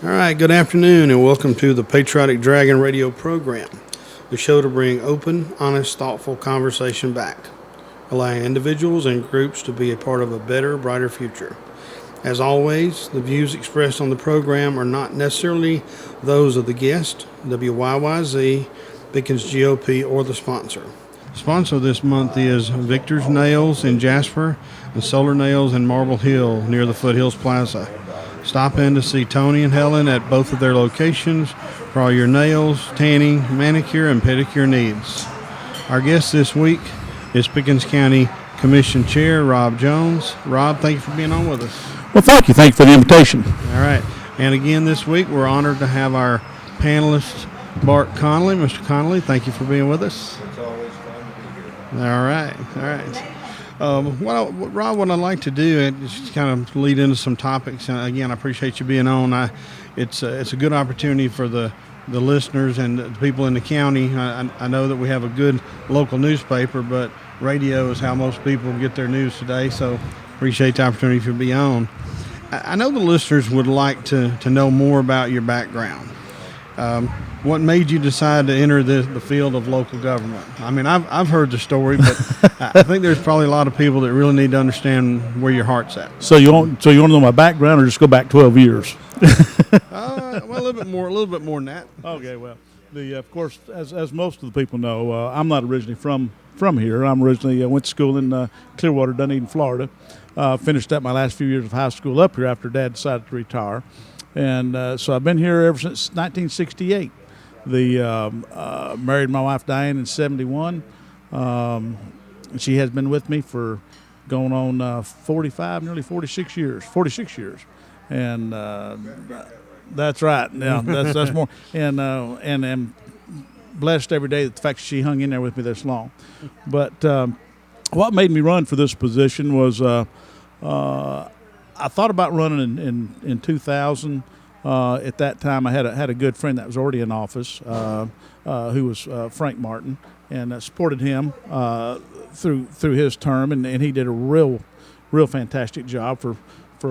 All right, good afternoon, and welcome to the Patriotic Dragon radio program, the show to bring open, honest, thoughtful conversation back, allowing individuals and groups to be a part of a better, brighter future. As always, the views expressed on the program are not necessarily those of the guest, WYYZ, Pickens GOP, or the sponsor. The sponsor this month is Victor's Nails in Jasper and Solar Nails in Marble Hill near the Foothills Plaza. Stop in to see Tony and Helen at both of their locations for all your nails, tanning, manicure, and pedicure needs. Our guest this week is Pickens County Commission Chair Rob Jones. Rob, thank you for being on with us. Well, thank you. Thank you for the invitation. All right. And again, this week we're honored to have our panelist, Bart Connolly. Mr. Connolly, thank you for being with us. It's always fun to be here. All right. Rob, what I'd like to do is just kind of lead into some topics. And again, I appreciate you being on. It's a good opportunity for the listeners and the people in the county. I know that we have a good local newspaper, but radio is how most people get their news today. So appreciate the opportunity to be on. I know the listeners would like to know more about your background. What made you decide to enter the field of local government? I mean, I've heard the story, but I think there's probably a lot of people that really need to understand where your heart's at. So you want to know my background, or just go back 12 years? Well, a little bit more than that. Okay, well, of course, as most of the people know, I'm not originally from here. I'm originally went to school in Clearwater, Dunedin, Florida. Finished up my last few years of high school up here after Dad decided to retire, and so I've been here ever since 1968. Married my wife Diane in 71. She has been with me for going on 45, nearly 46 years. 46 years, and that's right. Yeah, that's more. And I'm blessed every day that the fact that she hung in there with me this long. But what made me run for this position was I thought about running in 2000. At that time, I had a good friend that was already in office, who was Frank Martin, and supported him through his term, and he did a real fantastic job for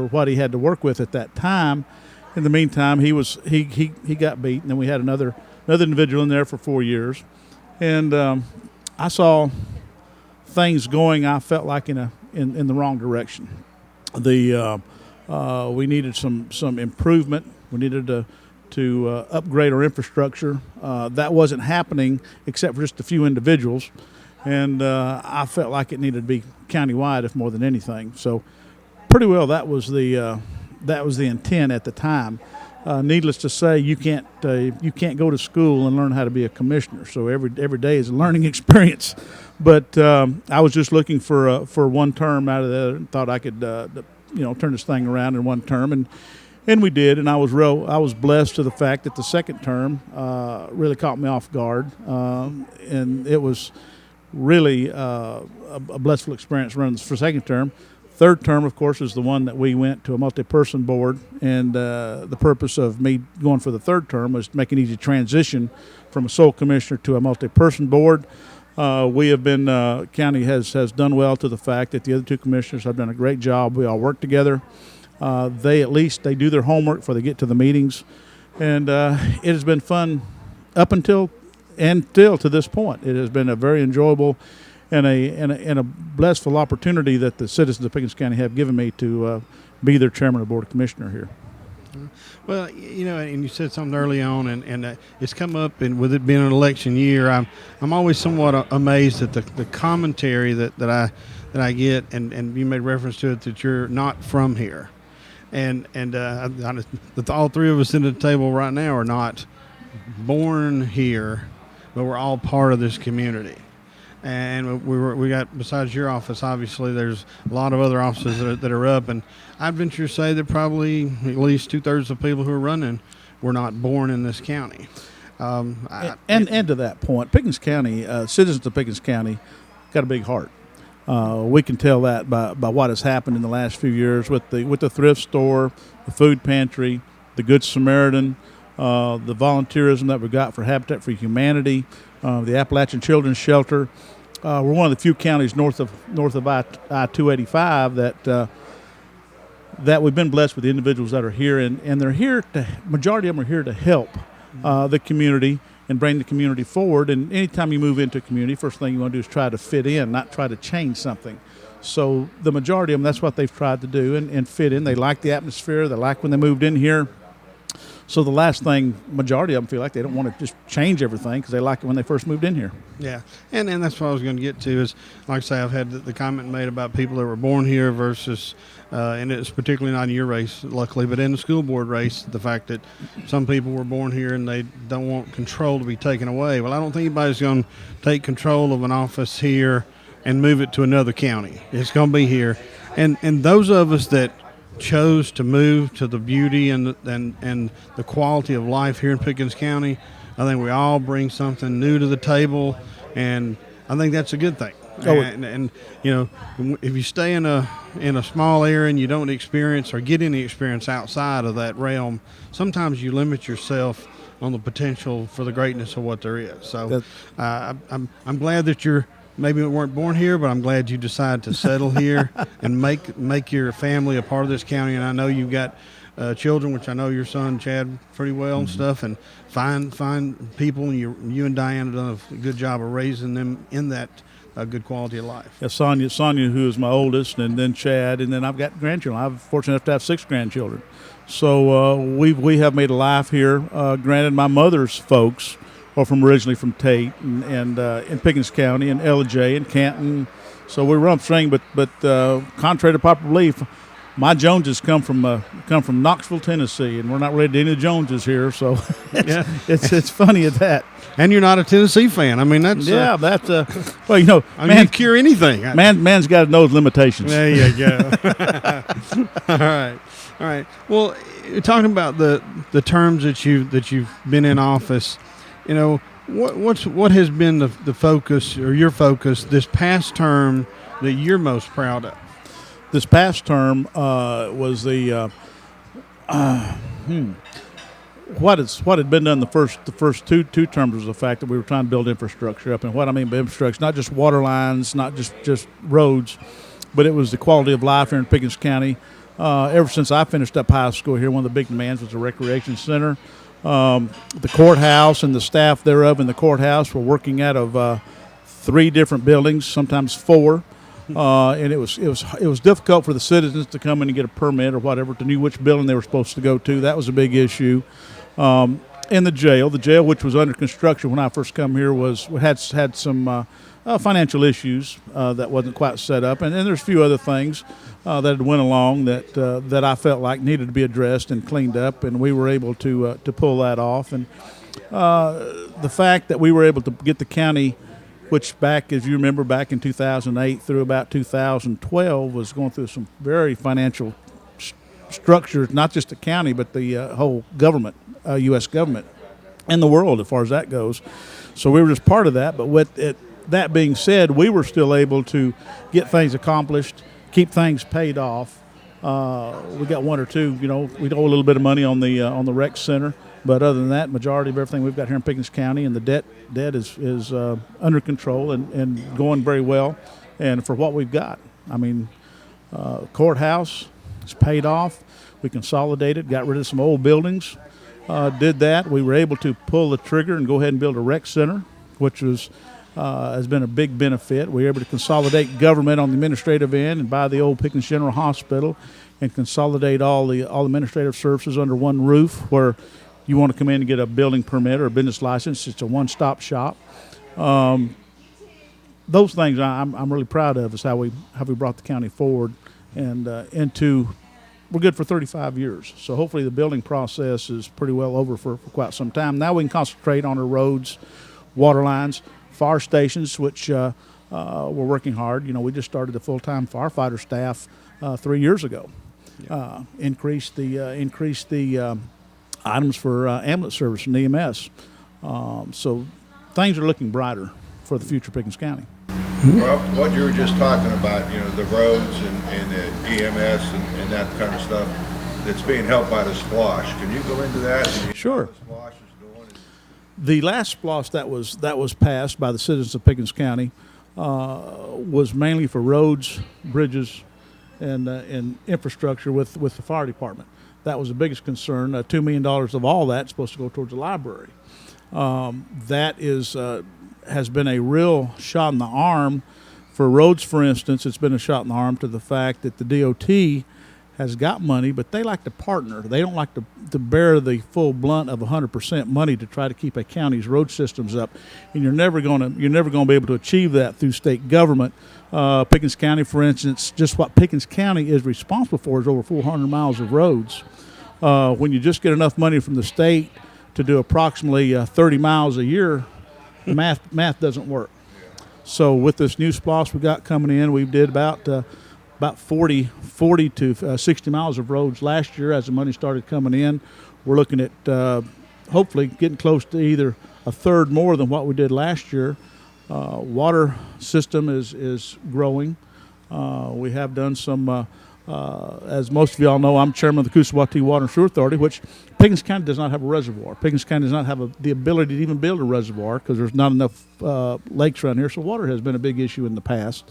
what he had to work with at that time. In the meantime, he got beat, and then we had another individual in there for 4 years, and I saw things going, I felt like in the wrong direction. We needed some improvement. We needed to upgrade our infrastructure. That wasn't happening except for just a few individuals, and I felt like it needed to be countywide, if more than anything. So, pretty well that was the intent at the time. Needless to say, you can't go to school and learn how to be a commissioner. So every day is a learning experience. But I was just looking for one term out of that, and thought I could turn this thing around in one term, and we did. And I was blessed to the fact that the second term really caught me off guard, and it was really a blissful experience running for second term. Third term, of course, is the one that we went to a multi-person board, and the purpose of me going for the third term was to make an easy transition from a sole commissioner to a multi-person board. We have been, county has done well to the fact that the other two commissioners have done a great job. We all work together. They do their homework before they get to the meetings, and it has been fun up until to this point. It has been a very enjoyable and a blissful opportunity that the citizens of Pickens County have given me to be their chairman of the board of commissioner here. Well, and you said something early on, and it's come up, and with it being an election year, I'm always somewhat amazed at the commentary that I get, and you made reference to it, that you're not from here, and that all three of us sitting at the table right now are not born here, but we're all part of this community. And we got, besides your office, obviously, there's a lot of other offices that are up. And I'd venture to say that probably at least 2/3 of the people who are running were not born in this county. And to that point, Pickens County, citizens of Pickens County got a big heart. We can tell that by what has happened in the last few years with the thrift store, the food pantry, the Good Samaritan, the volunteerism that we got for Habitat for Humanity, the Appalachian Children's Shelter. We're one of the few counties north of I-285 that that we've been blessed with the individuals that are here, and they're here majority of them are here to help the community and bring the community forward. And anytime you move into a community, first thing you want to do is try to fit in, not try to change something. So the majority of them, that's what they've tried to do and fit in. They like the atmosphere. They like when they moved in here. So the last thing, majority of them feel like they don't want to just change everything because they like it when they first moved in here. Yeah, and that's what I was going to get to is, like I say, I've had the comment made about people that were born here versus, and it's particularly not in your race, luckily, but in the school board race, the fact that some people were born here and they don't want control to be taken away. Well, I don't think anybody's going to take control of an office here and move it to another county. It's going to be here. And those of us that chose to move to the beauty and the quality of life here in Pickens County, I think we all bring something new to the table, and I think that's a good thing. And you know, if you stay in a small area and you don't experience or get any experience outside of that realm, sometimes you limit yourself on the potential for the greatness of what there is. So I'm glad that you're. Maybe we weren't born here, but I'm glad you decided to settle here and make your family a part of this county. And I know you've got children, which I know your son Chad pretty well and stuff, and find people. And you and Diane have done a good job of raising them in that good quality of life. Yeah, Sonia, who is my oldest, and then Chad, and then I've got grandchildren. I'm fortunate enough to have 6 grandchildren. So we have made a life here. Granted, my mother's folks are originally from Tate and in Pickens County and Ellijay and Canton. So we run upstream, but contrary to popular belief, my Joneses come from Knoxville, Tennessee, and we're not related to any of the Joneses here. So it's funny at that. And you're not a Tennessee fan. I mean, that's well, you know, man, you cure anything. Man's got to know his limitations. There you go. All right. Well, talking about the terms that you've been in office. You know, what has been the focus or your focus this past term that you're most proud of? This past term was the what had been done the first two terms was the fact that we were trying to build infrastructure up. And what I mean by infrastructure, not just water lines, not just roads, but it was the quality of life here in Pickens County. Ever since I finished up high school here, one of the big demands was a recreation center. The courthouse and the staff thereof in the courthouse were working out of 3 different buildings, sometimes 4, and it was difficult for the citizens to come in and get a permit or whatever to know which building they were supposed to go to. That was a big issue. In the jail, which was under construction when I first come here, had some financial issues that wasn't quite set up, and there's a few other things that had went along that I felt like needed to be addressed and cleaned up, and we were able to pull that off. And the fact that we were able to get the county, which back, as you remember, back in 2008 through about 2012 was going through some very financial structures, not just the county but the whole government, U.S. government, and the world as far as that goes. So we were just part of that. But that being said, we were still able to get things accomplished, keep things paid off. We got 1 or 2, you know, we owe a little bit of money on the rec center, but other than that, majority of everything we've got here in Pickens County, and the debt is under control and going very well. And for what we've got, I mean, courthouse is paid off. We consolidated, got rid of some old buildings, did that. We were able to pull the trigger and go ahead and build a rec center, which has been a big benefit. We were able to consolidate government on the administrative end and buy the old Pickens General Hospital and consolidate all administrative services under one roof, where you want to come in and get a building permit or a business license. It's a one-stop shop. Those things I'm really proud of is how we brought the county forward and we're good for 35 years. So hopefully the building process is pretty well over for quite some time. Now we can concentrate on our roads, water lines, fire stations, which we're working hard. You know, we just started the full-time firefighter staff 3 years ago. Increased the items for ambulance service and EMS. So things are looking brighter for the future of Pickens County. Well, what you were just talking about, you know, the roads and the EMS and that kind of stuff that's being helped by the splosh. Can you go into that? Sure. What the splosh is doing? The last splosh that was passed by the citizens of Pickens County was mainly for roads, bridges, and infrastructure with the fire department. That was the biggest concern. $2 million of all that's supposed to go towards the library. That has been a real shot in the arm for roads, for instance. It's been a shot in the arm to the fact that the DOT has got money, but they like to partner. They don't like to bear the full blunt of 100% money to try to keep a county's road systems up, and you're never going to be able to achieve that through state government. Pickens County, for instance, just what Pickens County is responsible for is over 400 miles of roads. When you just get enough money from the state to do approximately 30 miles a year, math doesn't work. So with this new SPLOST we got coming in, we did about 40 to 60 miles of roads last year as the money started coming in. We're looking at hopefully getting close to either a third more than what we did last year. Water system is growing. We have done some, as most of y'all know, I'm chairman of the Coosawattee Water and Sewer Authority, which Pickens County does not have a reservoir. Pickens County does not have the ability to even build a reservoir because there's not enough lakes around here. So water has been a big issue in the past.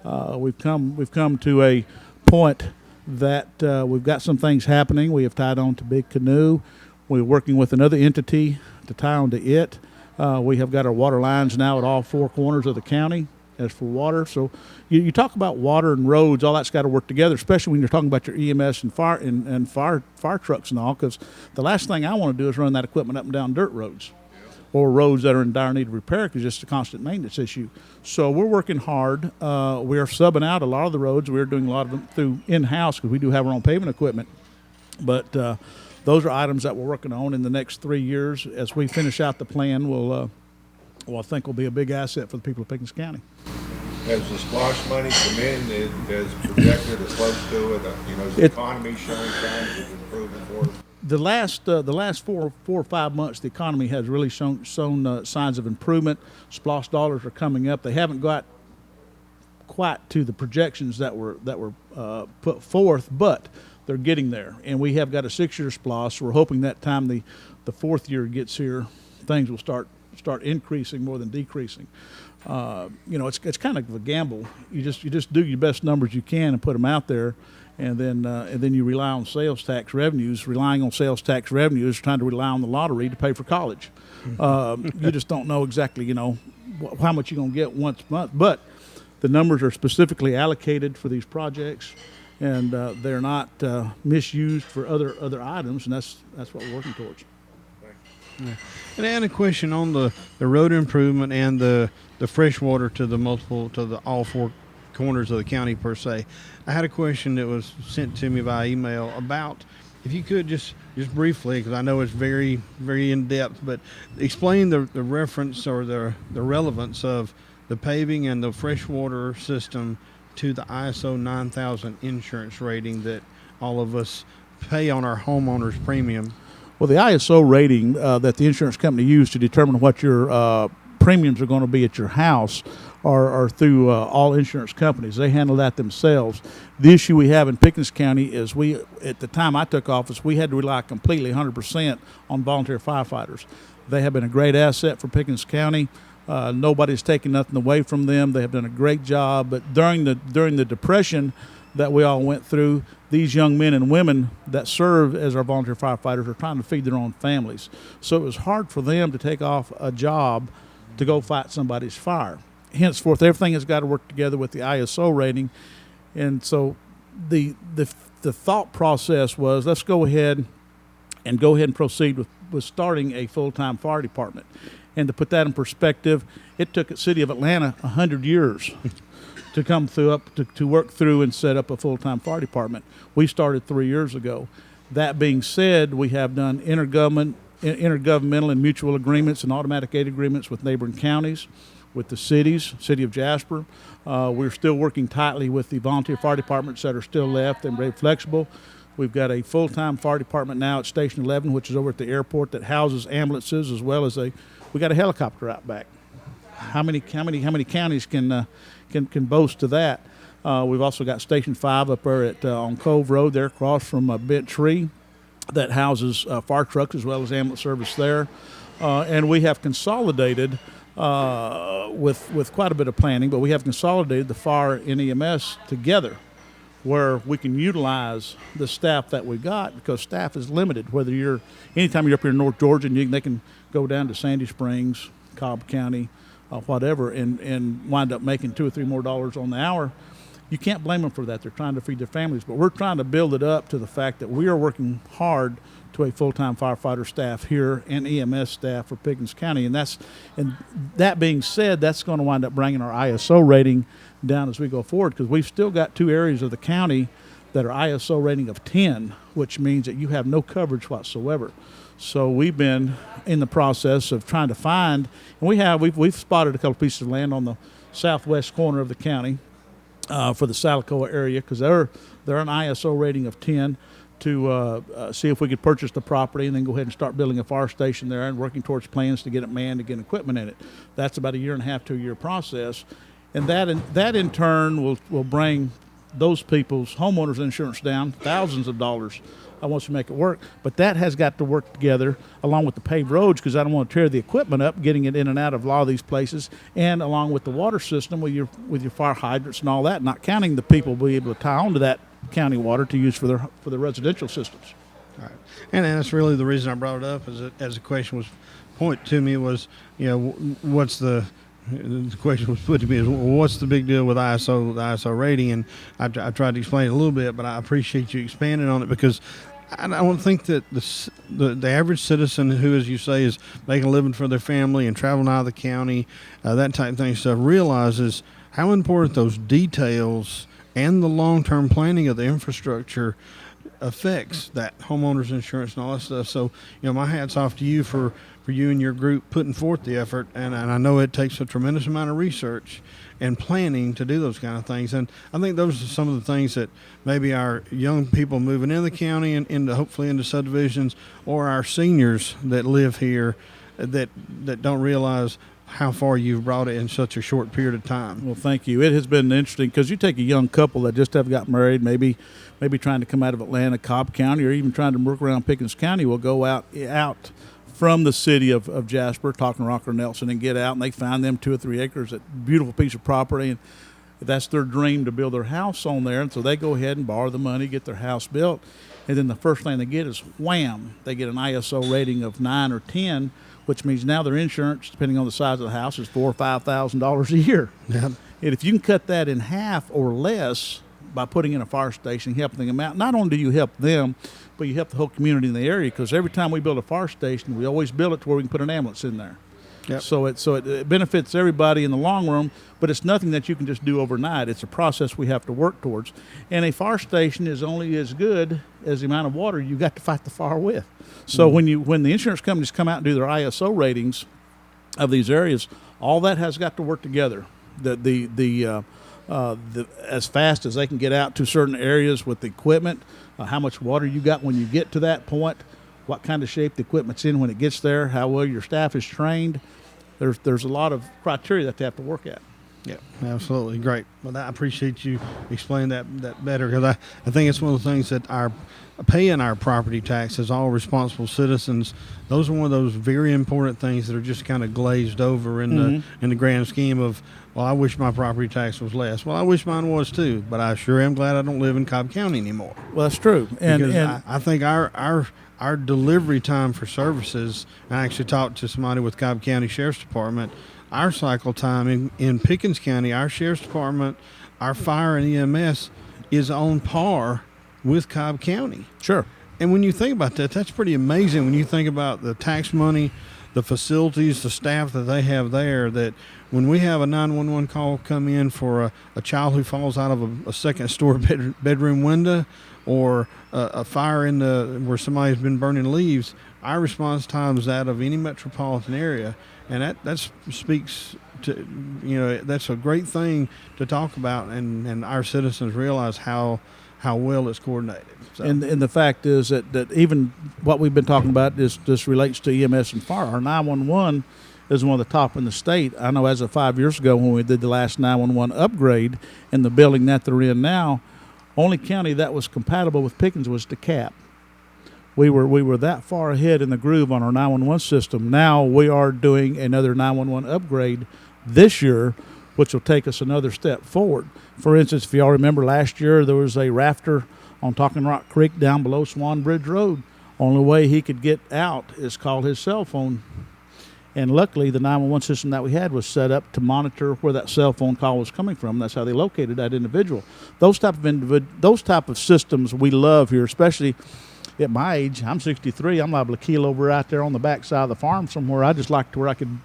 We've come to a point that we've got some things happening. We have tied on to Big Canoe. We're working with another entity to tie on to it. We have got our water lines now at all four corners of the county as for water. So you talk about water and roads, all that's got to work together, especially when you're talking about your EMS and fire trucks and all, because the last thing I want to do is run that equipment up and down dirt roads or roads that are in dire need of repair because it's just a constant maintenance issue. So we're working hard. We are subbing out a lot of the roads. We're doing a lot of them through in-house because we do have our own paving equipment. But those are items that we're working on in the next 3 years. As we finish out the plan, I think will be a big asset for the people of Pickens County. Has the SPLOST money come in as projected or close to it? Is the economy showing signs of improvement for us? The last four or 5 months, the economy has really shown signs of improvement. SPLOST dollars are coming up. They haven't got quite to the projections that were put forth, but they're getting there. And we have got a 6-year SPLOST. So we're hoping that time the fourth year gets here, things will start increasing more than decreasing. It's kind of a gamble. You just do your best numbers you can and put them out there. And then you rely on sales tax revenues. Relying on sales tax revenues, trying to rely on the lottery to pay for college. You just don't know exactly, how much you're going to get once a month. But the numbers are specifically allocated for these projects, and they're not misused for other items, and that's what we're working towards. Yeah. And a question on the road improvement and the fresh water to all four corners of the county per se. I had a question that was sent to me by email about if you could just briefly, because I know it's very, very in depth, but explain the reference or the relevance of the paving and the freshwater system to the ISO 9000 insurance rating that all of us pay on our homeowners premium. Well, the ISO rating that the insurance company used to determine what your premiums are going to be at your house are through all insurance companies. They handle that themselves. The issue we have in Pickens County is at the time I took office, we had to rely completely 100% on volunteer firefighters. They have been a great asset for Pickens County. Nobody's taken nothing away from them. They have done a great job. But during the Depression that we all went through, these young men and women that serve as our volunteer firefighters are trying to feed their own families. So it was hard for them to take off a job to go fight somebody's fire. Henceforth, everything has got to work together with the ISO rating. And so the thought process was, let's go ahead and proceed with starting a full-time fire department. And to put that in perspective, it took the city of Atlanta 100 years to come through to work through and set up a full-time fire department. We started 3 years ago. That being said, we have done intergovernmental and mutual agreements and automatic aid agreements with neighboring counties, with the city of Jasper. We're still working tightly with the volunteer fire departments that are still left and very flexible. We've got a full-time fire department now at Station 11, which is over at the airport, that houses ambulances as well as we got a helicopter out back. How many counties can boast to that? We've also got Station 5 up there on Cove Road there across from Bent Tree that houses fire trucks as well as ambulance service there. And we have consolidated with quite a bit of planning, but we have consolidated the fire and EMS together. where we can utilize the staff that we got, because staff is limited. Whether you're anytime you're up here in North Georgia, and they can go down to Sandy Springs, Cobb County, whatever, and wind up making $2 or $3 more on the hour. You can't blame them for that. They're trying to feed their families, but we're trying to build it up to the fact that we are working hard to a full-time firefighter staff here and EMS staff for Pickens County, and that being said, that's going to wind up bringing our ISO rating down as we go forward, because we've still got 2 areas of the county that are ISO rating of 10, which means that you have no coverage whatsoever. So we've been in the process of trying to find, and we've spotted a couple pieces of land on the southwest corner of the county for the Salicoa area, because they're an ISO rating of 10, to see if we could purchase the property and then go ahead and start building a fire station there and working towards plans to get it manned, to get equipment in it. That's about a 1.5 to 2 year process, and that in turn will bring those people's homeowners insurance down thousands of dollars. I want to make it work, but that has got to work together along with the paved roads, because I don't want to tear the equipment up, getting it in and out of a lot of these places, and along with the water system with your fire hydrants and all that, not counting the people will be able to tie onto that county water to use for their residential systems. All right. And that's really the reason I brought it up, as the question was pointed to me, was, what's the question was put to me is, well, what's the big deal with the ISO rating? And I tried to explain it a little bit, but I appreciate you expanding on it, because I don't think that the average citizen who, as you say, is making a living for their family and traveling out of the county, that type of thing, stuff, realizes how important those details and the long-term planning of the infrastructure affects that homeowners insurance and all that stuff. So, my hat's off to you for you and your group putting forth the effort, and I know it takes a tremendous amount of research and planning to do those kind of things. And I think those are some of the things that maybe our young people moving in the county and hopefully into subdivisions, or our seniors that live here that don't realize how far you've brought it in such a short period of time. Well, thank you. It has been interesting, because you take a young couple that just have got married, maybe trying to come out of Atlanta, Cobb County, or even trying to work around Pickens County, will go out from the city of Jasper, Talking Rock or Nelson, and get out, and they find them 2 or 3 acres, that beautiful piece of property, and that's their dream, to build their house on there. And so they go ahead and borrow the money, get their house built, and then the first thing they get is wham, they get an ISO rating of 9 or 10, which means now their insurance, depending on the size of the house, is $4,000 or $5,000 a year. Yep. And if you can cut that in half or less by putting in a fire station, helping them out, not only do you help them, but you help the whole community in the area, because every time we build a fire station, we always build it to where we can put an ambulance in there. Yep. So it benefits everybody in the long run, but it's nothing that you can just do overnight. It's a process we have to work towards. And a fire station is only as good as the amount of water you got to fight the fire with. So when the insurance companies come out and do their ISO ratings of these areas, all that has got to work together. As fast as they can get out to certain areas with the equipment, how much water you got when you get to that point, what kind of shape the equipment's in when it gets there, how well your staff is trained. There's a lot of criteria that they have to work at. Yeah, absolutely. Great. Well, I appreciate you explaining that better, because I think it's one of the things that our paying our property tax as all responsible citizens, those are one of those very important things that are just kind of glazed over in the grand scheme of, well, I wish my property tax was less. Well, I wish mine was too, but I sure am glad I don't live in Cobb County anymore. Well, that's true. And I think our delivery time for services, I actually talked to somebody with Cobb County Sheriff's Department, our cycle time in Pickens County, our Sheriff's Department, our fire and EMS is on par with Cobb County. Sure. And when you think about that, that's pretty amazing when you think about the tax money, the facilities, the staff that they have there, that when we have a 911 call come in for a child who falls out of a second-story bedroom window, or a fire where somebody's been burning leaves, our response time is that of any metropolitan area. And that speaks to, that's a great thing to talk about, and our citizens realize how well it's coordinated. So. And the fact is that even what we've been talking about this relates to EMS and fire. Our 911 is one of the top in the state. I know as of 5 years ago when we did the last 911 upgrade in the building that they're in now, only county that was compatible with Pickens was DeKalb. We were that far ahead in the groove on our 911 system. Now we are doing another 911 upgrade this year which will take us another step forward. For instance, if y'all remember last year, there was a rafter on Talking Rock Creek down below Swan Bridge Road. Only way he could get out is call his cell phone. And luckily, the 911 system that we had was set up to monitor where that cell phone call was coming from. That's how they located that individual. Those type of systems we love here, especially at my age. I'm 63. I'm liable to keel over out there on the backside of the farm somewhere. I just like to where I could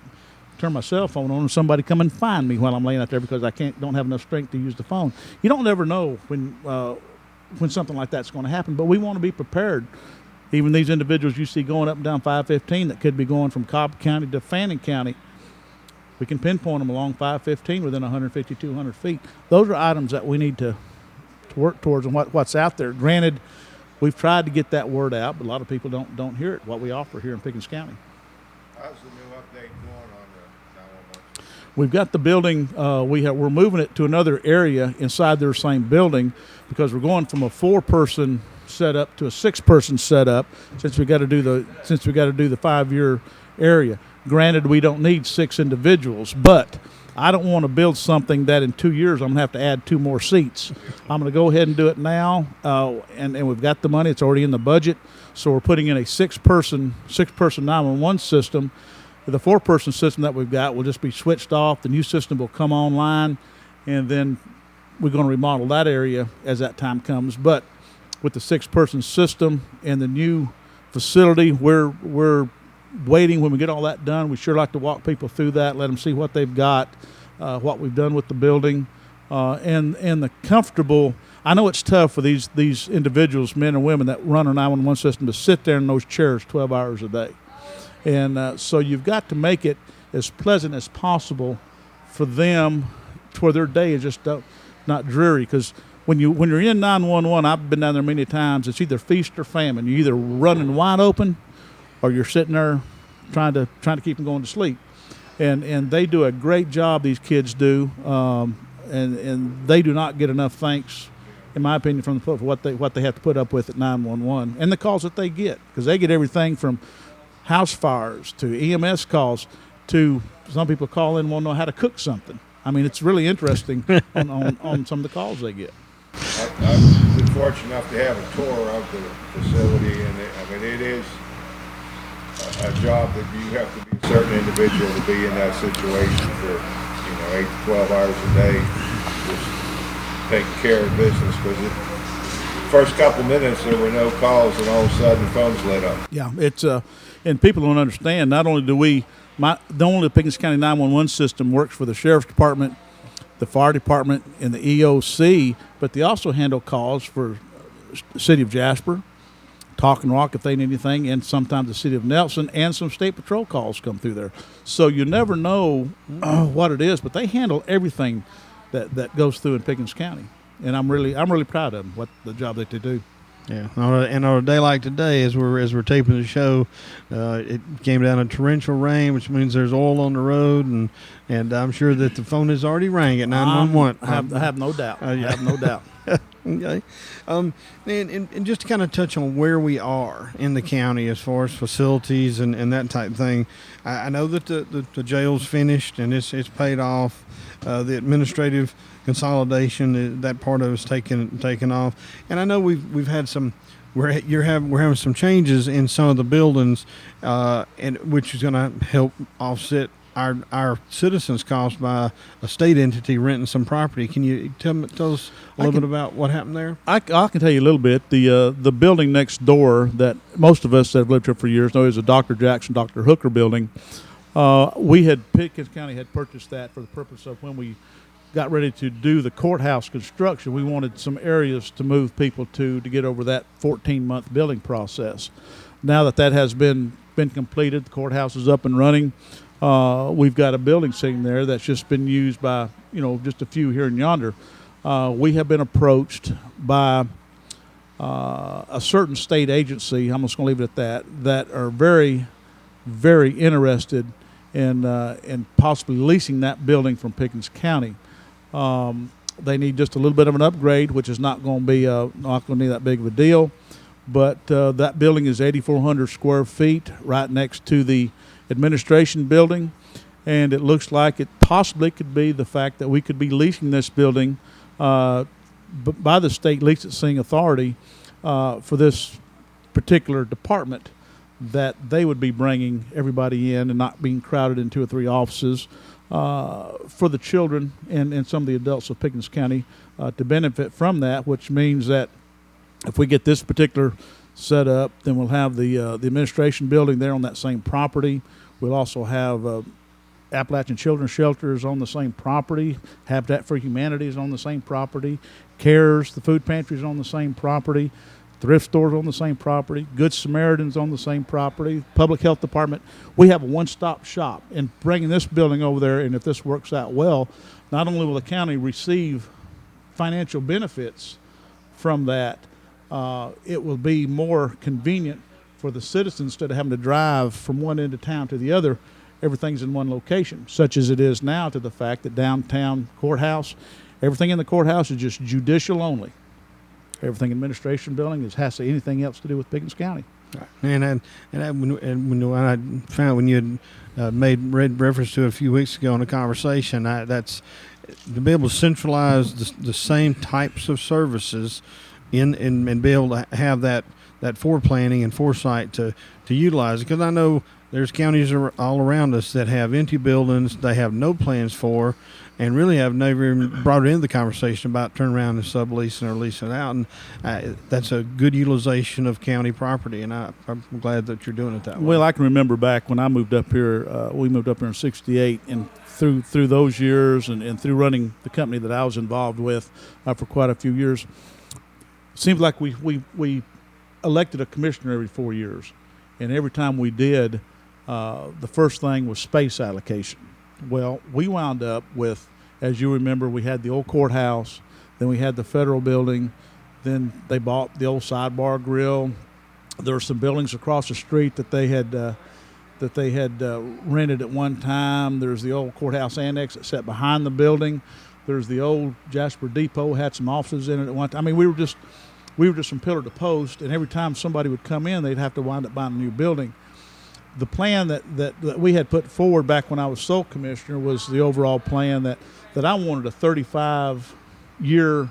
turn my cell phone on and somebody come and find me while I'm laying out there because I don't have enough strength to use the phone. You don't never know when something like that's going to happen, but we want to be prepared. Even these individuals you see going up and down 515 that could be going from Cobb County to Fannin County, we can pinpoint them along 515 within 150, 200 feet. Those are items that we need to work towards and what's out there. Granted, we've tried to get that word out, but a lot of people don't hear it, what we offer here in Pickens County. How's the new update going on the 911? We've got the building, we're moving it to another area inside their same building because we're going from a 4-person setup to a 6-person setup since we got to do the 5-year area. Granted, we don't need 6 individuals, but I don't want to build something that in 2 years I'm going to have to add 2 more seats. I'm going to go ahead and do it now, and we've got the money. It's already in the budget, so we're putting in a 6-person 911 system. The 4-person system that we've got will just be switched off. The new system will come online, and then we're going to remodel that area as that time comes. But with the 6-person system and the new facility, we're waiting. When we get all that done, we sure like to walk people through that, let them see what they've got, what we've done with the building, and the comfortable. I know it's tough for these individuals, men and women that run a 911 system, to sit there in those chairs 12 hours a day. And so you've got to make it as pleasant as possible for them to where their day is just not dreary. Because when you're in 911, I've been down there many times, it's either feast or famine. You're either running wide open or you're sitting there trying to keep them going to sleep. And they do a great job, these kids do, and they do not get enough thanks, in my opinion, from the public for what they have to put up with at 911 and the calls that they get, because they get everything from house fires to EMS calls to some people call in and want to know how to cook something. I mean, it's really interesting on some of the calls they get. I've been fortunate enough to have a tour of the facility, and it is a job that you have to be a certain individual to be in that situation for 8 to 12 hours a day, just taking care of business. Because first couple minutes there were no calls, and all of a sudden the phones lit up. Yeah, it's and people don't understand. Not only do the only Pickens County 911 system works for the Sheriff's Department, the Fire Department, and the EOC, but they also handle calls for the City of Jasper, Talking Rock if they need anything, and sometimes the City of Nelson, and some State Patrol calls come through there. So you never know what it is, but they handle everything that goes through in Pickens County, and I'm really proud of them, what the job that they do. Yeah, and on a day like today, as we're taping the show, it came down a torrential rain, which means there's oil on the road, and I'm sure that the phone has already rang at 911. I have no doubt. Yeah. I have no doubt. Okay, and just to kind of touch on where we are in the county as far as facilities and that type of thing. I know that the jail's finished and it's paid off. The administrative consolidation, that part of it's taken off, and I know we've had some. We're having some changes in some of the buildings, and which is going to help offset our citizens' cost by a state entity renting some property. Can you tell us a little bit about what happened there? I can tell you a little bit. The building next door that most of us that have lived here for years know is a Dr. Jackson, Dr. Hooker building. Pickens County had purchased that for the purpose of when we got ready to do the courthouse construction, we wanted some areas to move people to get over that 14-month building process. Now that has been completed, the courthouse is up and running. We've got a building sitting there that's just been used by, just a few here and yonder. We have been approached by a certain state agency, I'm just going to leave it at that are very, very interested in possibly leasing that building from Pickens County. They need just a little bit of an upgrade, which is not going to be that big of a deal. But that building is 8,400 square feet, right next to the administration building, and it looks like it possibly could be the fact that we could be leasing this building by the state licensing authority for this particular department, that they would be bringing everybody in and not being crowded in 2 or 3 offices for the children and some of the adults of Pickens County to benefit from that, which means that if we get this particular set up, then we'll have the administration building there on that same property. We'll also have Appalachian Children's Shelters on the same property, Habitat for Humanity is on the same property, CARES, the food pantry is on the same property, thrift stores on the same property, Good Samaritans on the same property, Public Health Department. We have a one-stop shop. And bringing this building over there, and if this works out well, not only will the county receive financial benefits from that, it will be more convenient for the citizens instead of having to drive from one end of town to the other. Everything's in one location, such as it is now, to the fact that downtown courthouse, everything in the courthouse is just judicial only. Everything in administration building has anything else to do with Pickens County. And when I found when you had read reference to it a few weeks ago in a conversation, that's to be able to centralize the same types of services and be able to have that foreplanning and foresight to utilize it. Because I know there's counties all around us that have empty buildings they have no plans for, and really have never even brought it into the conversation about turning around and subleasing or leasing it out. And that's a good utilization of county property, and I'm glad that you're doing it that way. Well, I can remember back when I moved up here. We moved up here in '68, and through those years and through running the company that I was involved with for quite a few years, it seems like we elected a commissioner every 4 years, and every time we did, the first thing was space allocation. Well, we wound up with, as you remember, we had the old courthouse, then we had the federal building, then they bought the old sidebar grill. There were some buildings across the street that they had rented at one time. There's the old courthouse annex that sat behind the building. There's the old Jasper Depot, had some offices in it at one time. I mean, we were just from pillar to post, and every time somebody would come in, they'd have to wind up buying a new building. The plan that we had put forward back when I was sole commissioner was the overall plan that I wanted a 35-year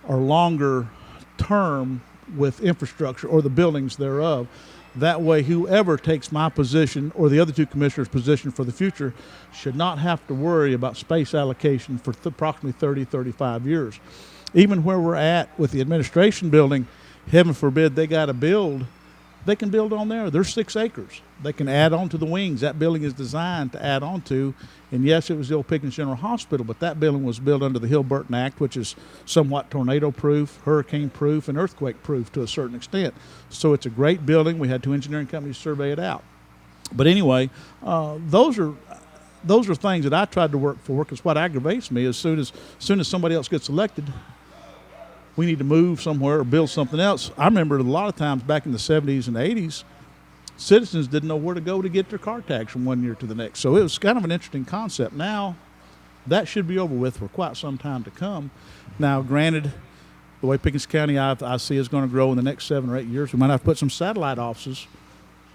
or longer term with infrastructure or the buildings thereof. That way, whoever takes my position or the other 2 commissioners' position for the future should not have to worry about space allocation for approximately 30, 35 years. Even where we're at with the administration building, heaven forbid they got to build, they can build on there. There's 6 acres. They can add on to the wings. That building is designed to add on to. And yes, it was the old Pickens General Hospital, but that building was built under the Hill-Burton Act, which is somewhat tornado-proof, hurricane-proof, and earthquake-proof to a certain extent. So it's a great building. We had 2 engineering companies survey it out. But anyway, those are things that I tried to work for, because what aggravates me is as soon as somebody else gets elected, we need to move somewhere or build something else. I remember a lot of times back in the 70s and 80s, citizens didn't know where to go to get their car tags from one year to the next. So it was kind of an interesting concept. Now, that should be over with for quite some time to come. Now, granted, the way Pickens County I see is going to grow in the next 7 or 8 years, we might have to put some satellite offices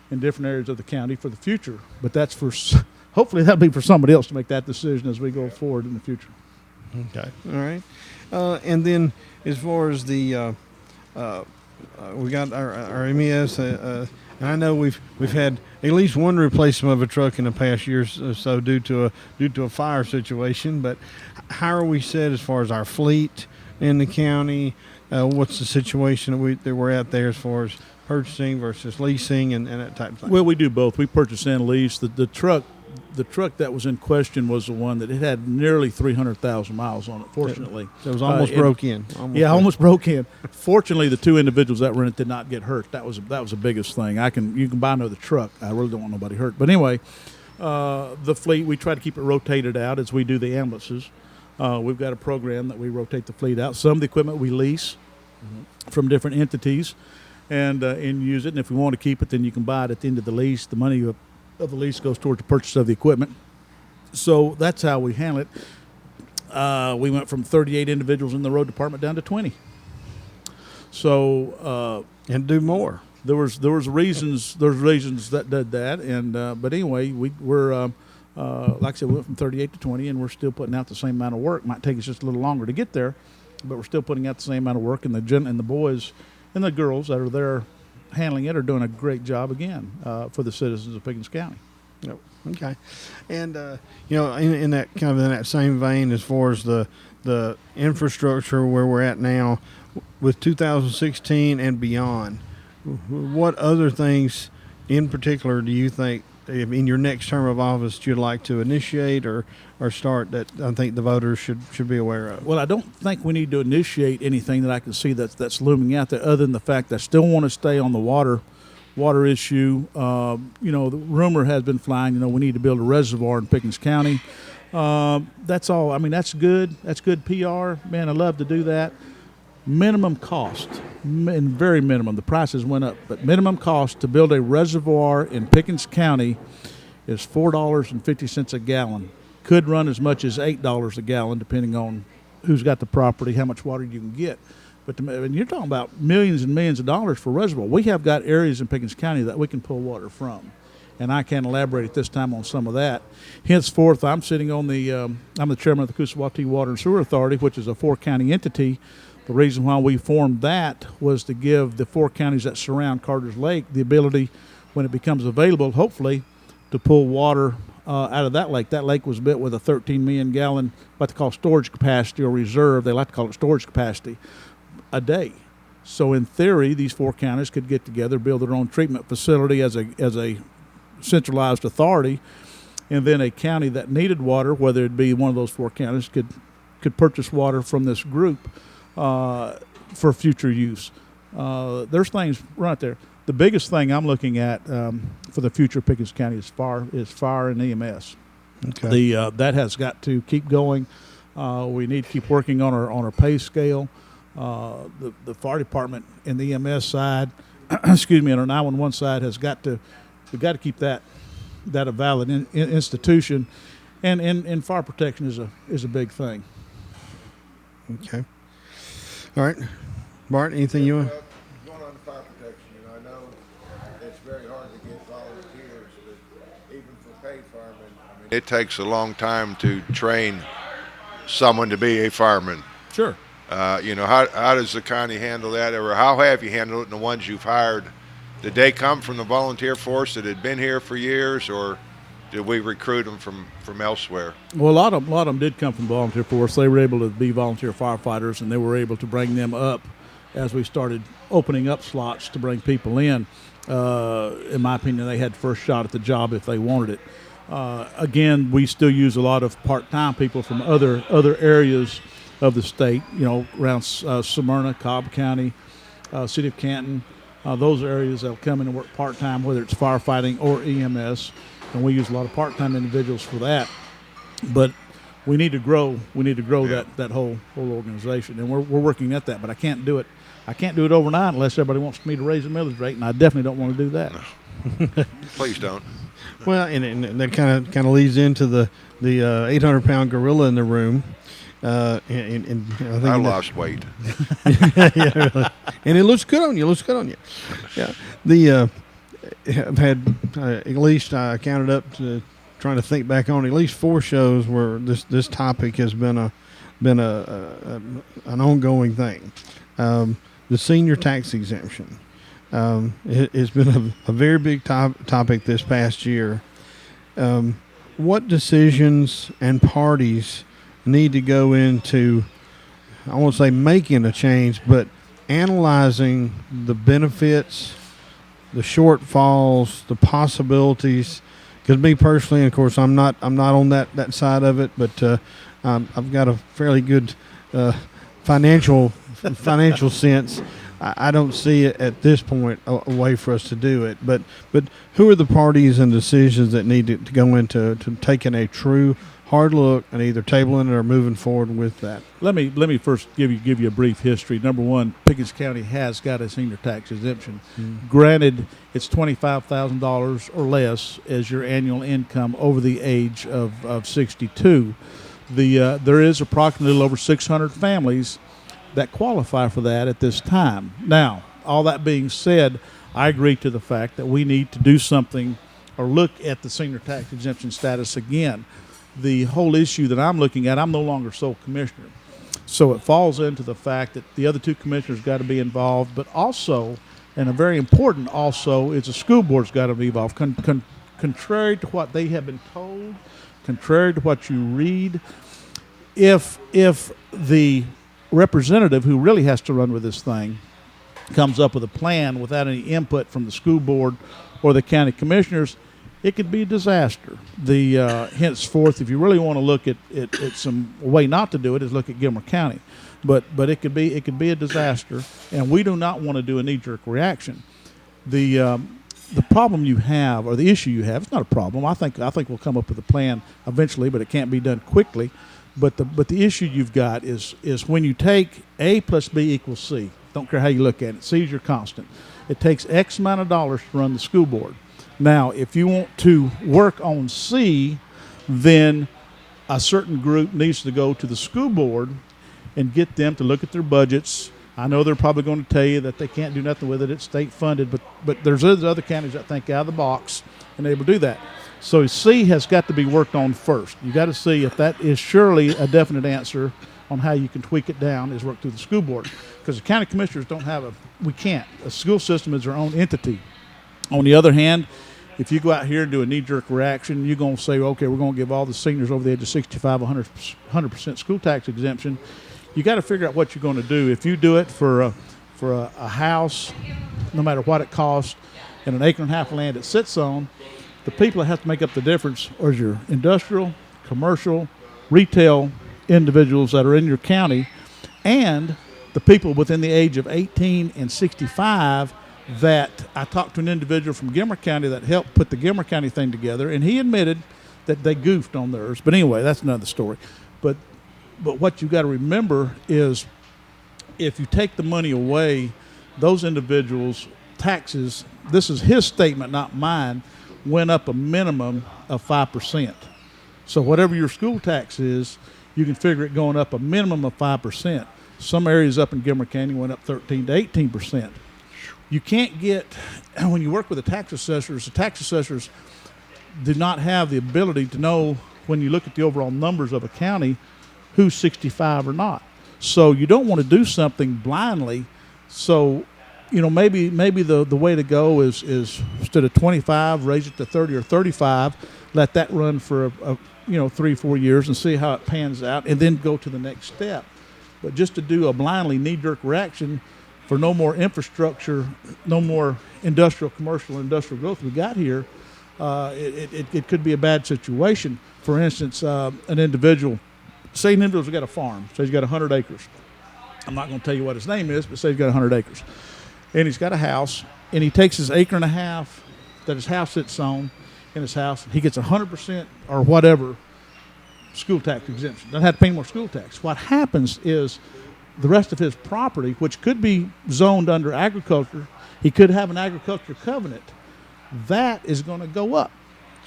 in different areas of the county for the future. But that's hopefully that'll be for somebody else to make that decision as we go forward in the future. Okay. All right. And then as far as the we got our MES, and I know we've had at least one replacement of a truck in the past years or so due to a fire situation. But how are we set as far as our fleet in the county? What's the situation that we're at there as far as purchasing versus leasing and that type of thing? Well, we do both. We purchase and lease. The truck that was in question was the one that it had nearly 300,000 miles on it, fortunately. So it was almost broke in. Almost broke in. Fortunately, the 2 individuals that were in it did not get hurt. That was the biggest thing. You can buy another truck. I really don't want nobody hurt. But anyway, the fleet, we try to keep it rotated out as we do the ambulances. We've got a program that we rotate the fleet out. Some of the equipment we lease from different entities and use it. And if we want to keep it, then you can buy it at the end of the lease. The money of the lease goes toward the purchase of the equipment. So that's how we handle it. We went from 38 individuals in the road department down to 20. So and do more. There was reasons that did that, and but anyway, we're Like I said, we went from 38 to 20, and we're still putting out the same amount of work. Might take us just a little longer to get there, but we're still putting out the same amount of work. And the boys and the girls that are there handling it are doing a great job again for the citizens of Pickens County. Yep. Okay. And in that kind of in that same vein, as far as the infrastructure where we're at now, with 2016 and beyond, what other things in particular do you think in your next term of office you'd like to initiate or start that I think the voters should be aware of? Well, I don't think we need to initiate anything that I can see that's looming out there, other than the fact that I still want to stay on the water issue. The rumor has been flying, we need to build a reservoir in Pickens County. That's all. I mean, that's good. That's good PR. Man, I love to do that. Minimum cost, and very minimum. The prices went up, but minimum cost to build a reservoir in Pickens County is $4.50 a gallon. Could run as much as $8 a gallon, depending on who's got the property, how much water you can get. But you're talking about millions and millions of dollars for a reservoir. We have got areas in Pickens County that we can pull water from, and I can't elaborate at this time on some of that. Henceforth, I'm sitting on I'm the chairman of the Coosawattee Water and Sewer Authority, which is a 4-county entity. The reason why we formed that was to give the 4 counties that surround Carter's Lake the ability, when it becomes available, hopefully, to pull water out of that lake. That lake was built with a 13 million gallon, what they call storage capacity or reserve. They like to call it storage capacity a day. So in theory, these 4 counties could get together, build their own treatment facility as a centralized authority, and then a county that needed water, whether it be one of those 4 counties, could purchase water from this group for future use. There's things right there. The biggest thing I'm looking at for the future of Pickens County is fire and EMS. Okay. That has got to keep going. We need to keep working on our pay scale. The fire department and the EMS side, excuse me, and our 911 side we've got to keep that a valid institution, and fire protection is a big thing. Okay. All right, Bart, anything you want? Going on to fire protection, I know it's very hard to get volunteers, but even for paid firemen, it takes a long time to train someone to be a fireman. Sure. How does the county handle that, or how have you handled it? And the ones you've hired, did they come from the volunteer force that had been here for years, or did we recruit them from elsewhere? Well, a lot of them did come from volunteer force. They were able to be volunteer firefighters, and they were able to bring them up as we started opening up slots to bring people in. In my opinion, they had first shot at the job if they wanted it. Again, we still use a lot of part-time people from other areas of the state, around Smyrna, Cobb County, City of Canton, those areas that'll come in and work part-time, whether it's firefighting or EMS. And we use a lot of part-time individuals for that, but we need to grow. We need to grow that whole organization, and we're working at that. But I can't do it. I can't do it overnight unless everybody wants me to raise the millage rate, and I definitely don't want to do that. No. Please don't. Well, and that kind of leads into the 800-pound gorilla in the room. And I think I lost weight. Yeah, really. And it looks good on you. Yeah, I've had at least I counted up to trying to think back on at least 4 shows where this topic has been an ongoing thing. The senior tax exemption has been a very big topic this past year. What decisions and parties need to go into, I won't say making a change, but analyzing the benefits, the shortfalls, the possibilities? Because me personally, and of course, I'm not on that side of it, but I've got a fairly good financial sense. I don't see it at this point a way for us to do it. But who are the parties and decisions that need to go into taking a true hard look and either tabling it or moving forward with that? Let me first give you a brief history. Number one, Pickens County has got a senior tax exemption. Mm-hmm. Granted, it's $25,000 or less as your annual income over the age of 62. There is approximately a little over 600 families that qualify for that at this time. Now, all that being said, I agree to the fact that we need to do something or look at the senior tax exemption status again. The whole issue that I'm looking at, I'm no longer sole commissioner. So it falls into the fact that the other two commissioners got to be involved, but also, and a very important also, is the school board's got to be involved. Contrary to what they have been told, contrary to what you read, if the representative who really has to run with this thing comes up with a plan without any input from the school board or the county commissioners, it could be a disaster. Henceforth, if you really want to look at some way not to do it, is look at Gilmer County, but it could be a disaster, and we do not want to do a knee-jerk reaction. The problem you have, or the issue you have, it's not a problem. I think we'll come up with a plan eventually, but it can't be done quickly. But the issue you've got is when you take A plus B equals C. Don't care how you look at it. C is your constant. It takes X amount of dollars to run the school board. Now, if you want to work on C, then a certain group needs to go to the school board and get them to look at their budgets. I know they're probably going to tell you that they can't do nothing with it. It's state funded, but there's other counties that think out of the box and able to do that. So C has got to be worked on first. You got to see if that is surely a definite answer on how you can tweak it down is work through the school board, because the county commissioners don't have we can't. A school system is their own entity. On the other hand, if you go out here and do a knee-jerk reaction, you're going to say, okay, we're going to give all the seniors over the age of 65 100% school tax exemption. You got to figure out what you're going to do. If you do it for a house, no matter what it costs, and an acre and a half of land it sits on, the people that have to make up the difference are your industrial, commercial, retail individuals that are in your county, and the people within the age of 18 and 65 that I talked to an individual from Gilmer County that helped put the Gilmer County thing together, and he admitted that they goofed on theirs. But anyway, that's another story. But what you got to remember is if you take the money away, those individuals' taxes, this is his statement, not mine, went up a minimum of 5%. So whatever your school tax is, you can figure it going up a minimum of 5%. Some areas up in Gilmer County went up 13 to 18%. You can't get, when you work with the tax assessors do not have the ability to know, when you look at the overall numbers of a county, who's 65 or not. So you don't want to do something blindly. So, maybe the way to go is instead of 25, raise it to 30 or 35, let that run for 3-4 years and see how it pans out, and then go to the next step. But just to do a blindly knee-jerk reaction for no more infrastructure, no more commercial industrial growth we got here, it could be a bad situation. For instance, an individual's got a farm. Say he's got 100 acres. I'm not going to tell you what his name is, but say he's got 100 acres. And he's got a house, and he takes his acre and a half that his house sits on in his house. He gets 100% or whatever school tax exemption. Doesn't have to pay more school tax. What happens is the rest of his property, which could be zoned under agriculture, he could have an agriculture covenant, that is going to go up.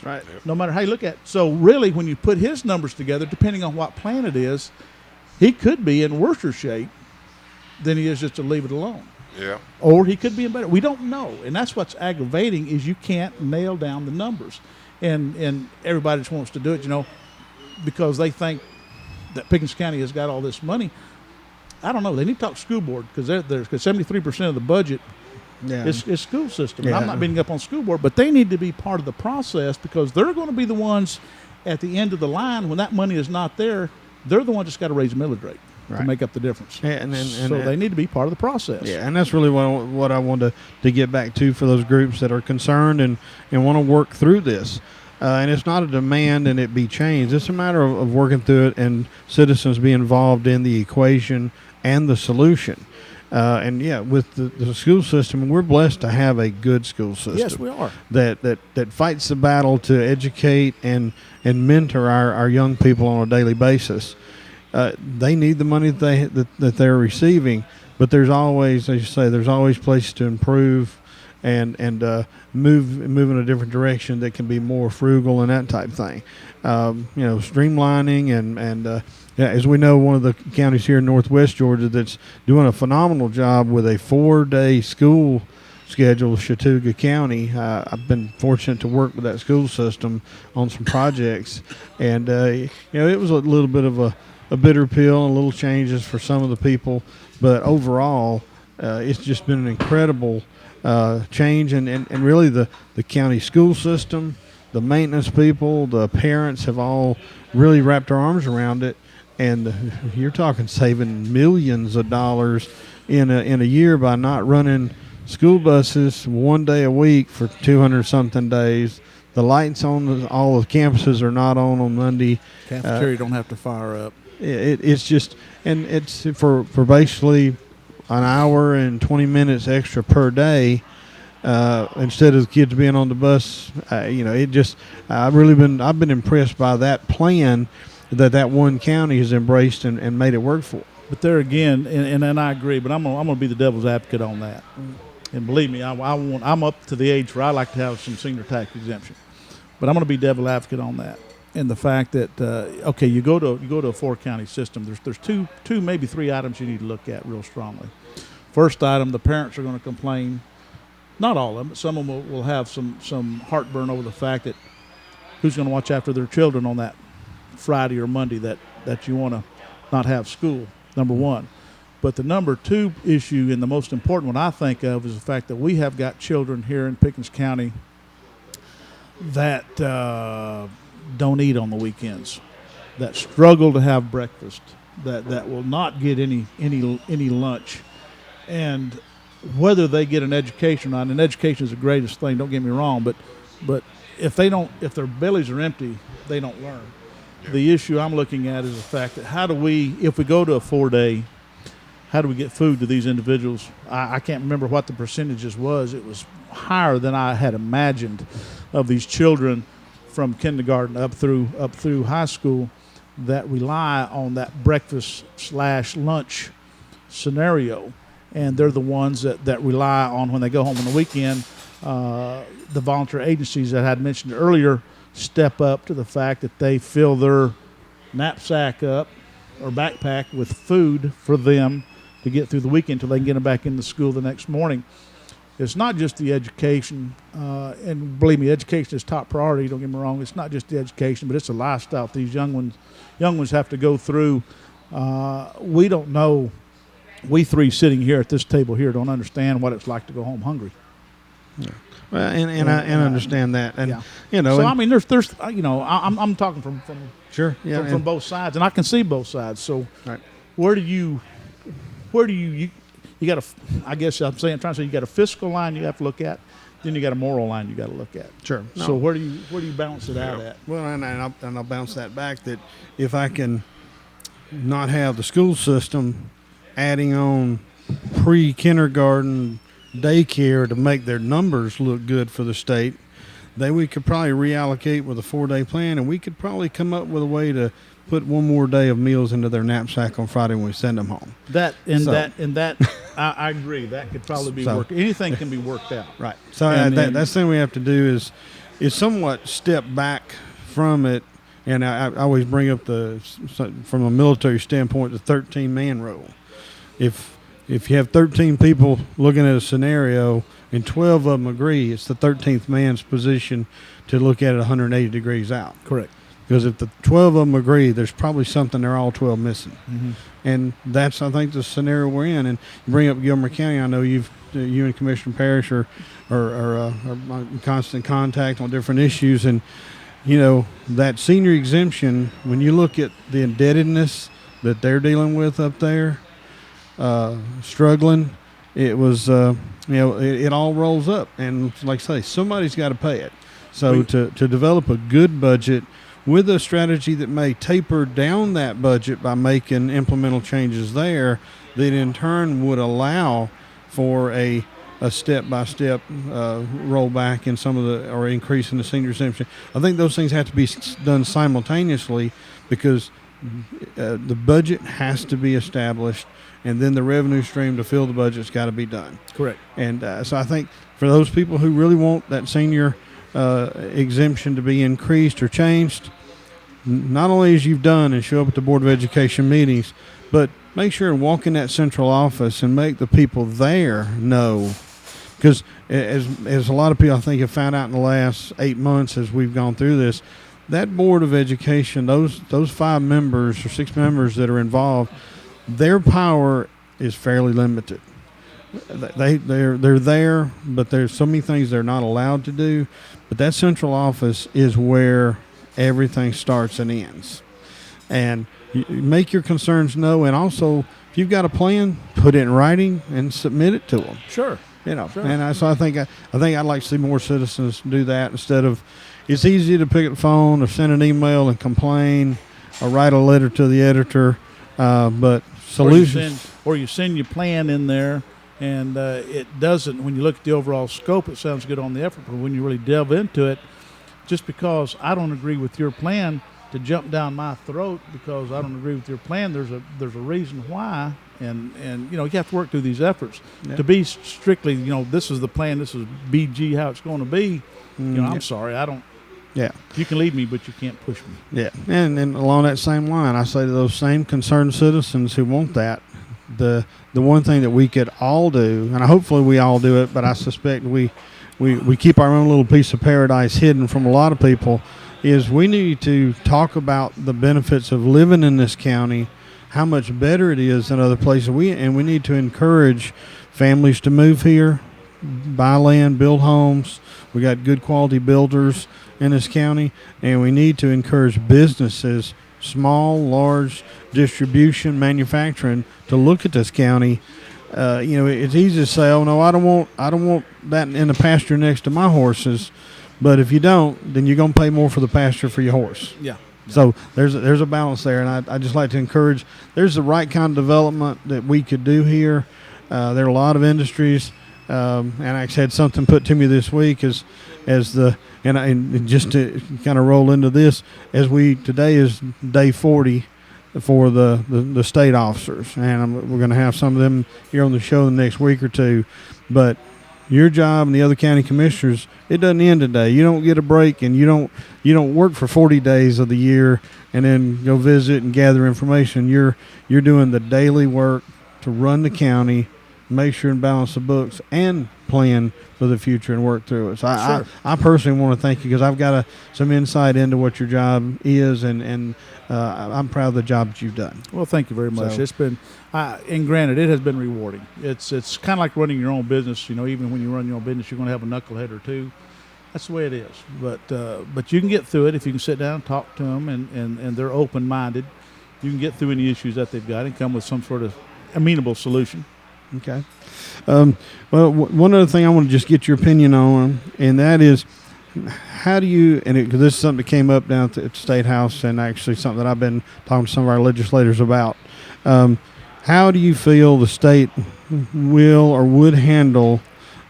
That's right. No matter how you look at it. So really, when you put his numbers together, depending on what plan it is, he could be in worse shape than he is just to leave it alone. Yeah. Or he could be in better. We don't know. And that's what's aggravating, is you can't nail down the numbers. And everybody just wants to do it, because they think that Pickens County has got all this money. I don't know. They need to talk school board, because 73% of the budget is school system. Yeah. I'm not beating up on school board, but they need to be part of the process, because they're going to be the ones at the end of the line when that money is not there. They're the ones that's got to raise the millage rate to make up the difference. Yeah, so they need to be part of the process. Yeah, and that's really what I wanted to get back to for those groups that are concerned and want to work through this. And it's not a demand and it be changed. It's a matter of working through it and citizens be involved in the equation and the solution. With the school system, we're blessed to have a good school system. Yes, we are. That fights the battle to educate and mentor our young people on a daily basis. They need the money that they're receiving, but there's always, as you say, there's always places to improve and move in a different direction that can be more frugal and that type thing. Streamlining and as we know, one of the counties here in Northwest Georgia that's doing a phenomenal job with a 4-day school schedule with Chattooga County. I've been fortunate to work with that school system on some projects, and it was a little bit of a bitter pill and little changes for some of the people, but overall, it's just been an incredible change, and really the county school system, the maintenance people, the parents have all really wrapped their arms around it, and you're talking saving millions of dollars in a year by not running school buses one day a week for 200-something days. The lights on all the campuses are not on Monday. Cafeteria don't have to fire up. It's just, and it's for basically an hour and 20 minutes extra per day, instead of the kids being on the bus. I've been impressed by that plan that one county has embraced and made it work for. But there again, and I agree, but I'm gonna be the devil's advocate on that. And believe me, I'm up to the age where I like to have some senior tax exemption, but I'm gonna be devil advocate on that. And the fact that you go to a 4-county system, there's two maybe 3 items you need to look at real strongly. First item, the parents are going to complain. Not all of them, but some of them will have some heartburn over the fact that who's going to watch after their children on that Friday or Monday that you want to not have school, number one. But the number 2 issue, and the most important one I think of, is the fact that we have got children here in Pickens County that don't eat on the weekends, that struggle to have breakfast, that will not get any lunch, and whether they get an education or not, and education is the greatest thing, don't get me wrong, but if their bellies are empty, they don't learn. The issue I'm looking at is the fact that if we go to a 4-day, how do we get food to these individuals? I can't remember what the percentages was. It was higher than I had imagined of these children from kindergarten up through high school that rely on that breakfast/lunch scenario, and they're the ones that rely on, when they go home on the weekend, the volunteer agencies that I had mentioned earlier step up to the fact that they fill their knapsack up or backpack with food for them to get through the weekend until they can get them back into school the next morning. It's not just the education, and believe me, education is top priority. Don't get me wrong. It's not just the education, but it's a lifestyle that these young ones have to go through. We don't know. We 3 sitting here at this table here don't understand what it's like to go home hungry. Yeah. Well, and I understand that, and yeah. So I mean, there's I'm talking from sure, yeah, from both sides, and I can see both sides. So right. where do you got I guess I'm trying to say you got a fiscal line you have to look at, then you got a moral line you got to look at. Sure. No. So where do you balance it out at? Well, and I'll bounce that back, that if I can not have the school system adding on pre-kindergarten daycare to make their numbers look good for the state, then we could probably reallocate with a 4-day plan, and we could probably come up with a way to put one more day of meals into their knapsack on Friday when we send them home. I agree. That could probably be worked. Anything can be worked out. Right. So that's the thing we have to do is somewhat step back from it. And I always bring up from a military standpoint, the 13-man rule. If you have 13 people looking at a scenario and 12 of them agree, it's the 13th man's position to look at it 180 degrees out. Correct. Because if the 12 of them agree, there's probably something they're all 12 missing. Mm-hmm. And that's, I think, the scenario we're in. And you bring up Gilmer County, I know you and Commissioner Parrish are in constant contact on different issues. And, that senior exemption, when you look at the indebtedness that they're dealing with up there, struggling, it was, it all rolls up. And like I say, somebody's got to pay it. So to develop a good budget with a strategy that may taper down that budget by making implemental changes there, that in turn would allow for a step-by-step rollback in some of or increase in the senior exemption. I think those things have to be done simultaneously, because the budget has to be established, and then the revenue stream to fill the budget's got to be done. Correct. And so I think for those people who really want that senior exemption to be increased or changed, not only as you've done and show up at the Board of Education meetings, but make sure and walk in that central office and make the people there know because as a lot of people I think have found out in the last 8 months as we've gone through this, that Board of Education, those 5 members or 6 members that are involved, their power is fairly limited. They're there, but there's so many things they're not allowed to do. But that central office is where everything starts and ends. And you make your concerns known, and also if you've got a plan, put it in writing and submit it to them. Sure. Sure. And I think I'd like to see more citizens do that instead of. It's easy to pick up the phone or send an email and complain, or write a letter to the editor, but solutions. Or you send your plan in there, and it doesn't. When you look at the overall scope, it sounds good on the effort, but when you really delve into it, just because I don't agree with your plan, to jump down my throat because I don't agree with your plan, there's a reason why, and you have to work through these efforts. To be strictly, this is the plan, this is BG how it's going to be. I'm sorry, I don't. Yeah. You can lead me, but you can't push me. Yeah. And along that same line, I say to those same concerned citizens who want that, the one thing that we could all do, and hopefully we all do it, but I suspect we keep our own little piece of paradise hidden from a lot of people, is we need to talk about the benefits of living in this county, how much better it is than other places. We need to encourage families to move here, buy land, build homes. We got good quality builders in this county, and we need to encourage businesses, small, large, distribution, manufacturing, to look at this county. It's easy to say, "Oh no, I don't want that in the pasture next to my horses," but if you don't, then you're going to pay more for the pasture for your horse. Yeah. So there's a balance there, and I just like to encourage. There's the right kind of development that we could do here. There are a lot of industries, and I had something put to me this week and just to kind of roll into this, today is day 40 for the state officers, and we're going to have some of them here on the show the next week or two. But your job and the other county commissioners, it doesn't end today. You don't get a break, and you don't work for 40 days of the year and then go visit and gather information. You're doing the daily work to run the county, make sure and balance the books, and plan for the future and work through it. So I personally want to thank you because I've got some insight into what your job is, and I'm proud of the job that you've done. Well, thank you very much. It's been, and granted, it has been rewarding. It's kind of like running your own business. Even when you run your own business, you're going to have a knucklehead or two. That's the way it is. But you can get through it if you can sit down and talk to them, and they're open-minded. You can get through any issues that they've got and come with some sort of amenable solution. Okay. Well, one other thing I want to just get your opinion on, and that is, how do you, because this is something that came up down at the State House, and actually something that I've been talking to some of our legislators about. How do you feel the state will or would handle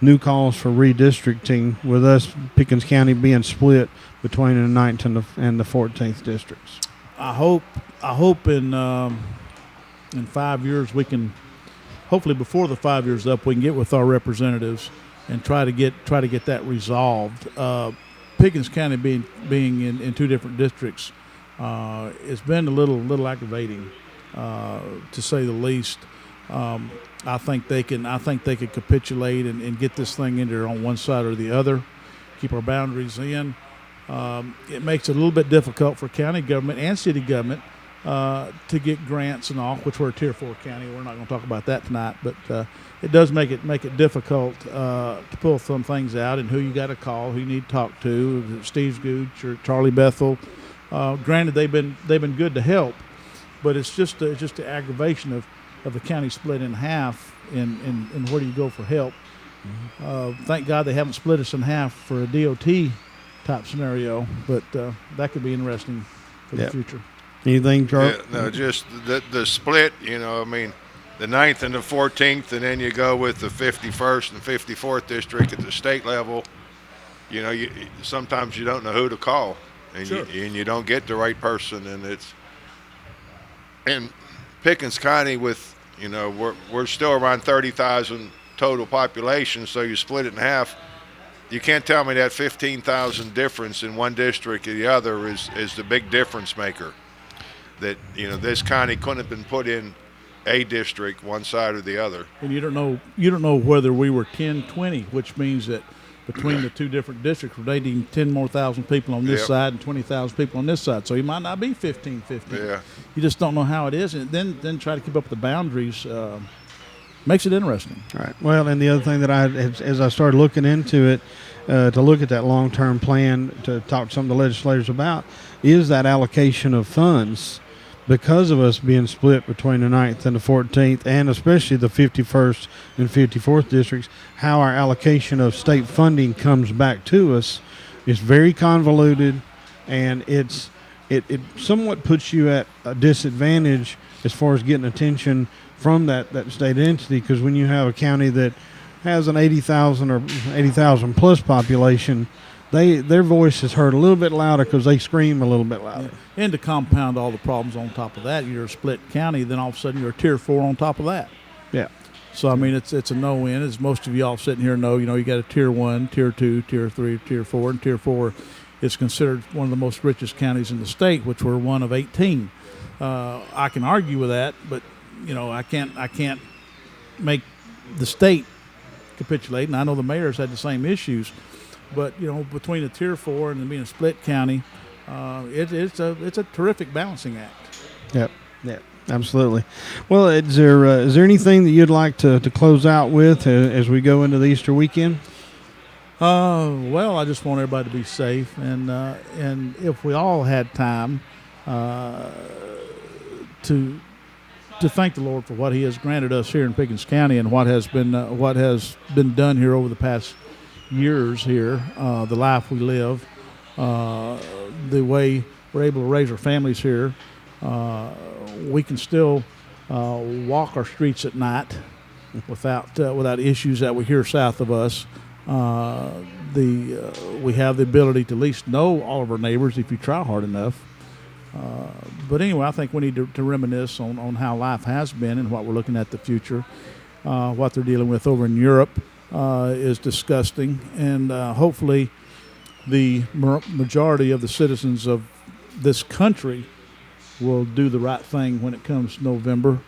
new calls for redistricting with us, Pickens County, being split between the 9th and the 14th districts? I hope in 5 years we can. Hopefully, before the 5 years up, we can get with our representatives and try to get that resolved. Pickens County being in 2 different districts, it's been a little aggravating, to say the least. I think they could capitulate and get this thing either on one side or the other, keep our boundaries in. It makes it a little bit difficult for county government and city government to get grants and all, which we're a Tier 4 county. We're not going to talk about that tonight, but it does make it difficult to pull some things out, and who you got to call, who you need to talk to, Steve Gooch or Charlie Bethel. Granted, they've been good to help, but it's just the aggravation of the county split in half, and where do you go for help? Mm-hmm. Thank God they haven't split us in half for a DOT type scenario, but that could be interesting for the future. Anything, Charlie? Yeah, no, just the split, the 9th and the 14th, and then you go with the 51st and 54th district at the state level. Sometimes you don't know who to call, and sure. you don't get the right person, and Pickens County with, we're still around 30,000 total population, so you split it in half. You can't tell me that 15,000 difference in one district or the other is the big difference maker. That this county couldn't have been put in a district, one side or the other. And you don't know whether we were 10-20, which means that between the two different districts, we're dating 10 more thousand people on this Yep. side and 20,000 people on this side. So you might not be 15-15. Yeah. You just don't know how it is, and then try to keep up with the boundaries makes it interesting. All right. Well, and the other thing that as I started looking into it, to look at that long-term plan, to talk to some of the legislators about, is that allocation of funds, because of us being split between the 9th and the 14th, and especially the 51st and 54th districts, how our allocation of state funding comes back to us is very convoluted, and it somewhat puts you at a disadvantage as far as getting attention from that state entity, because when you have a county that has an 80,000 or 80,000 plus population, their voice is heard a little bit louder because they scream a little bit louder. Yeah. And to compound all the problems on top of that, you're a split county, then all of a sudden you're a Tier 4 on top of that. Yeah. So, I mean, it's a no-win. As most of y'all sitting here know, you got a Tier 1, Tier 2, Tier 3, Tier 4, and Tier 4 is considered one of the most richest counties in the state, which we're one of 18. I can argue with that, but, I can't make the state capitulate, and I know the mayor's had the same issues. But between a Tier 4 and being a split county, it's a terrific balancing act. Yep. Absolutely. Well, is there anything that you'd like to close out with as we go into the Easter weekend? Well, I just want everybody to be safe, and if we all had time to thank the Lord for what He has granted us here in Pickens County and what has been done here over the past years here, the life we live, the way we're able to raise our families here. We can still walk our streets at night without issues that we hear south of us. We have the ability to at least know all of our neighbors if you try hard enough. But anyway, I think we need to reminisce on how life has been and what we're looking at the future. What they're dealing with over in Europe is disgusting, and hopefully the majority of the citizens of this country will do the right thing when it comes November,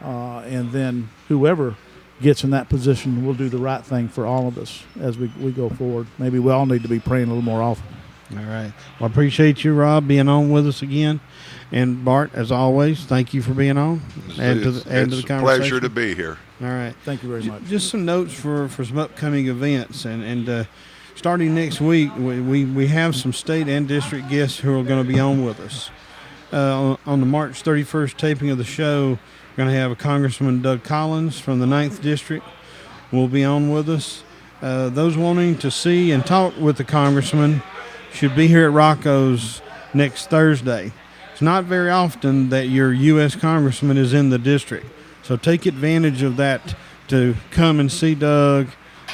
and then whoever gets in that position will do the right thing for all of us as we go forward. Maybe we all need to be praying a little more often. All right. Well, I appreciate you, Rob, being on with us again. And Bart, as always, thank you for being on. It's a pleasure to be here. All right. Thank you very much. Just some notes for some upcoming events. And starting next week, we have some state and district guests who are going to be on with us. On the March 31st taping of the show, we're going to have a Congressman Doug Collins from the 9th District will be on with us. Those wanting to see and talk with the congressman should be here at Rocco's next Thursday. It's not very often that your U.S. congressman is in the district, so take advantage of that to come and see Doug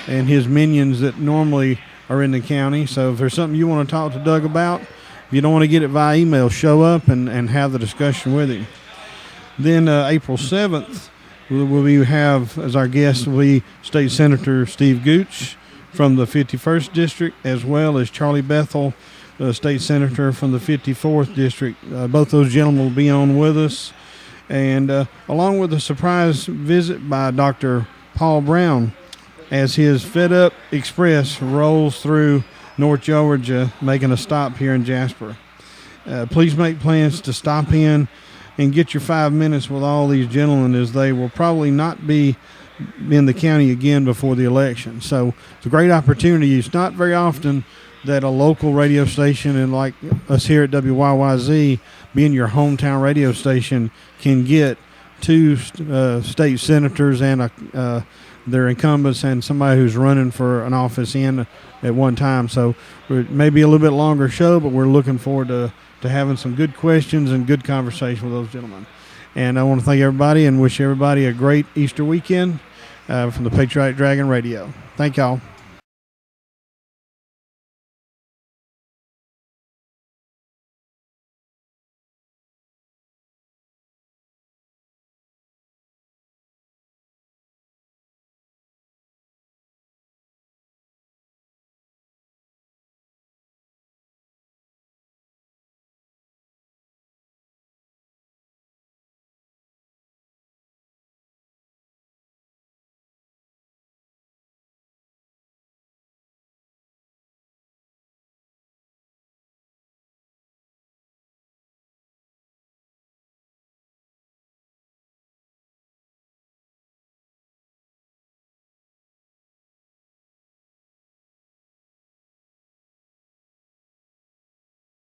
and his minions that normally are in the county. So if there's something you want to talk to Doug about, if you don't want to get it via email, show up and have the discussion with him. Then April 7th, we have as our guest will be State Senator Steve Gooch from the 51st District, as well as Charlie Bethel, State Senator from the 54th District. Both those gentlemen will be on with us. And along with a surprise visit by Dr. Paul Brown as his Fed Up Express rolls through North Georgia, making a stop here in Jasper. Please make plans to stop in and get your 5 minutes with all these gentlemen, as they will probably not be in the county again before the election. So it's a great opportunity. It's not very often that a local radio station, and like us here at WYYZ, being your hometown radio station, can get two state senators and their incumbents and somebody who's running for an office in at one time. So it may be a little bit longer show, but we're looking forward to having some good questions and good conversation with those gentlemen. And I want to thank everybody and wish everybody a great Easter weekend from the Patriotic Dragon Radio. Thank y'all.